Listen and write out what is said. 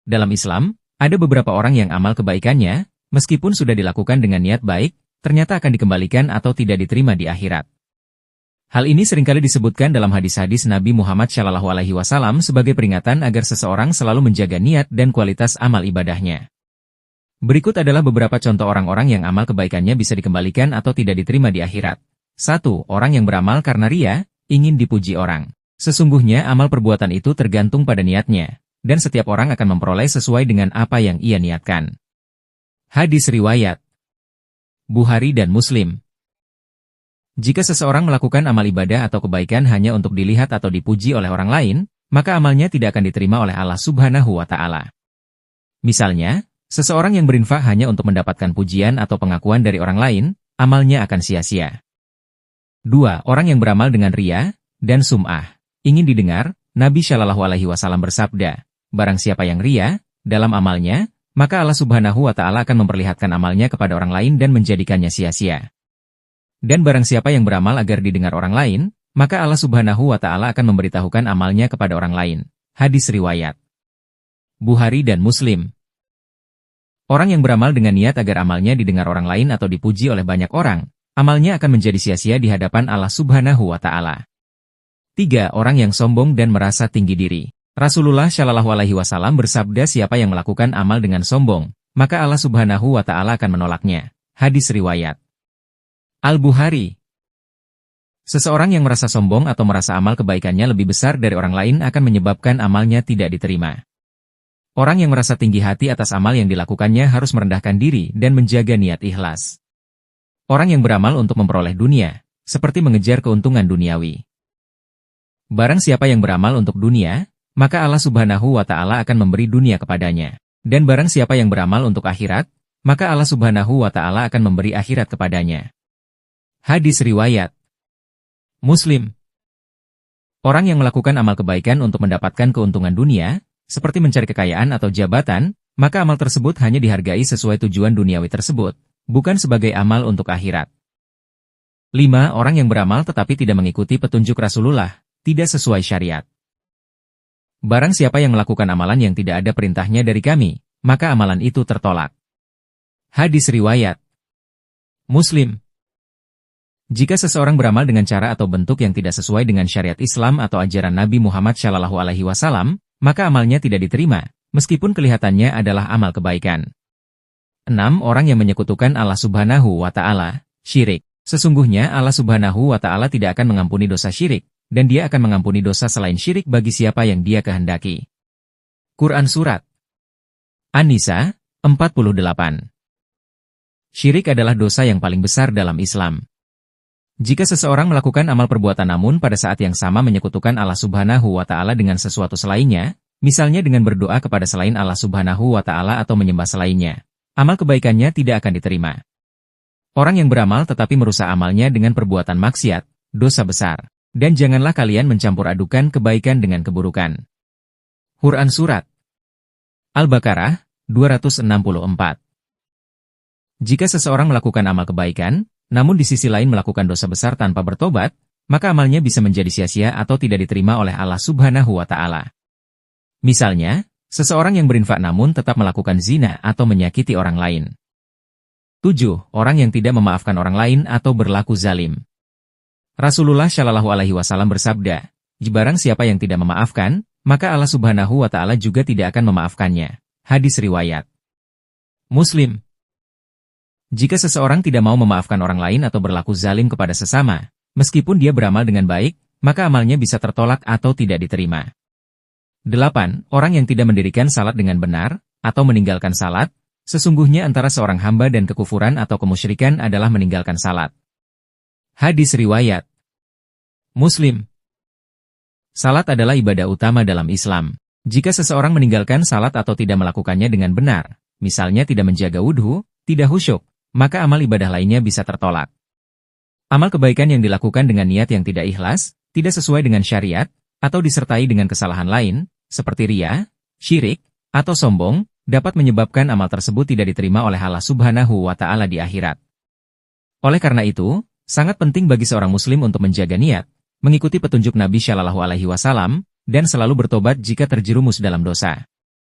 Dalam Islam, ada beberapa orang yang amal kebaikannya, meskipun sudah dilakukan dengan niat baik, ternyata akan dikembalikan atau tidak diterima di akhirat. Hal ini seringkali disebutkan dalam hadis-hadis Nabi Muhammad SAW sebagai peringatan agar seseorang selalu menjaga niat dan kualitas amal ibadahnya. Berikut adalah beberapa contoh orang-orang yang amal kebaikannya bisa dikembalikan atau tidak diterima di akhirat. 1. Orang yang beramal karena ria, ingin dipuji orang. Sesungguhnya amal perbuatan itu tergantung pada niatnya, dan setiap orang akan memperoleh sesuai dengan apa yang ia niatkan. Hadis riwayat Bukhari dan Muslim. Jika seseorang melakukan amal ibadah atau kebaikan hanya untuk dilihat atau dipuji oleh orang lain, maka amalnya tidak akan diterima oleh Allah Subhanahu wa Ta'ala. Misalnya, seseorang yang berinfak hanya untuk mendapatkan pujian atau pengakuan dari orang lain, amalnya akan sia-sia. 2. Orang yang beramal dengan ria dan sum'ah, ingin didengar. Nabi Shallallahu Alaihi Wasallam bersabda, barang siapa yang ria dalam amalnya, maka Allah Subhanahu wa Ta'ala akan memperlihatkan amalnya kepada orang lain dan menjadikannya sia-sia. Dan barang siapa yang beramal agar didengar orang lain, maka Allah Subhanahu wa Ta'ala akan memberitahukan amalnya kepada orang lain. Hadis riwayat Bukhari dan Muslim. Orang yang beramal dengan niat agar amalnya didengar orang lain atau dipuji oleh banyak orang, amalnya akan menjadi sia-sia di hadapan Allah Subhanahu wa Ta'ala. 3. Orang yang sombong dan merasa tinggi diri. Rasulullah Shallallahu Alaihi Wasallam bersabda, siapa yang melakukan amal dengan sombong, maka Allah Subhanahu wa Ta'ala akan menolaknya. Hadis riwayat Al-Bukhari. Seseorang yang merasa sombong atau merasa amal kebaikannya lebih besar dari orang lain akan menyebabkan amalnya tidak diterima. Orang yang merasa tinggi hati atas amal yang dilakukannya harus merendahkan diri dan menjaga niat ikhlas. Orang yang beramal untuk memperoleh dunia, seperti mengejar keuntungan duniawi. Barang siapa yang beramal untuk dunia, maka Allah Subhanahu wa Ta'ala akan memberi dunia kepadanya. Dan barang siapa yang beramal untuk akhirat, maka Allah Subhanahu wa Ta'ala akan memberi akhirat kepadanya. Hadis riwayat Muslim. Orang yang melakukan amal kebaikan untuk mendapatkan keuntungan dunia, seperti mencari kekayaan atau jabatan, maka amal tersebut hanya dihargai sesuai tujuan duniawi tersebut, bukan sebagai amal untuk akhirat. 5. Orang yang beramal tetapi tidak mengikuti petunjuk Rasulullah, tidak sesuai syariat. Barang siapa yang melakukan amalan yang tidak ada perintahnya dari kami, maka amalan itu tertolak. Hadis riwayat Muslim. Jika seseorang beramal dengan cara atau bentuk yang tidak sesuai dengan syariat Islam atau ajaran Nabi Muhammad SAW, maka amalnya tidak diterima, meskipun kelihatannya adalah amal kebaikan. 6. Orang yang menyekutukan Allah Subhanahu wa Ta'ala, syirik. Sesungguhnya Allah Subhanahu wa Ta'ala tidak akan mengampuni dosa syirik, dan Dia akan mengampuni dosa selain syirik bagi siapa yang Dia kehendaki. Quran Surat An-Nisa 48. Syirik adalah dosa yang paling besar dalam Islam. Jika seseorang melakukan amal perbuatan namun pada saat yang sama menyekutukan Allah Subhanahu wa Ta'ala dengan sesuatu selainnya, misalnya dengan berdoa kepada selain Allah Subhanahu wa Ta'ala atau menyembah selainnya, amal kebaikannya tidak akan diterima. Orang yang beramal tetapi merusak amalnya dengan perbuatan maksiat, dosa besar. Dan janganlah kalian mencampur adukan kebaikan dengan keburukan. Quran Surat Al-Baqarah 264. Jika seseorang melakukan amal kebaikan, namun di sisi lain melakukan dosa besar tanpa bertobat, maka amalnya bisa menjadi sia-sia atau tidak diterima oleh Allah Subhanahu wa Ta'ala. Misalnya, seseorang yang berinfak namun tetap melakukan zina atau menyakiti orang lain. 7. Orang yang tidak memaafkan orang lain atau berlaku zalim. Rasulullah Shallallahu Alaihi Wasallam bersabda, barang siapa yang tidak memaafkan, maka Allah Subhanahu wa Ta'ala juga tidak akan memaafkannya. Hadis riwayat Muslim. Jika seseorang tidak mau memaafkan orang lain atau berlaku zalim kepada sesama, meskipun dia beramal dengan baik, maka amalnya bisa tertolak atau tidak diterima. 8. Orang yang tidak mendirikan salat dengan benar, atau meninggalkan salat, sesungguhnya antara seorang hamba dan kekufuran atau kemusyrikan adalah meninggalkan salat. Hadis riwayat Muslim. Salat adalah ibadah utama dalam Islam. Jika seseorang meninggalkan salat atau tidak melakukannya dengan benar, misalnya tidak menjaga wudhu, tidak khusyuk, maka amal ibadah lainnya bisa tertolak. Amal kebaikan yang dilakukan dengan niat yang tidak ikhlas, tidak sesuai dengan syariat, atau disertai dengan kesalahan lain, seperti riya, syirik, atau sombong, dapat menyebabkan amal tersebut tidak diterima oleh Allah Subhanahu wa Ta'ala di akhirat. Oleh karena itu, sangat penting bagi seorang muslim untuk menjaga niat, mengikuti petunjuk Nabi Shallallahu Alaihi Wasallam, dan selalu bertobat jika terjerumus dalam dosa.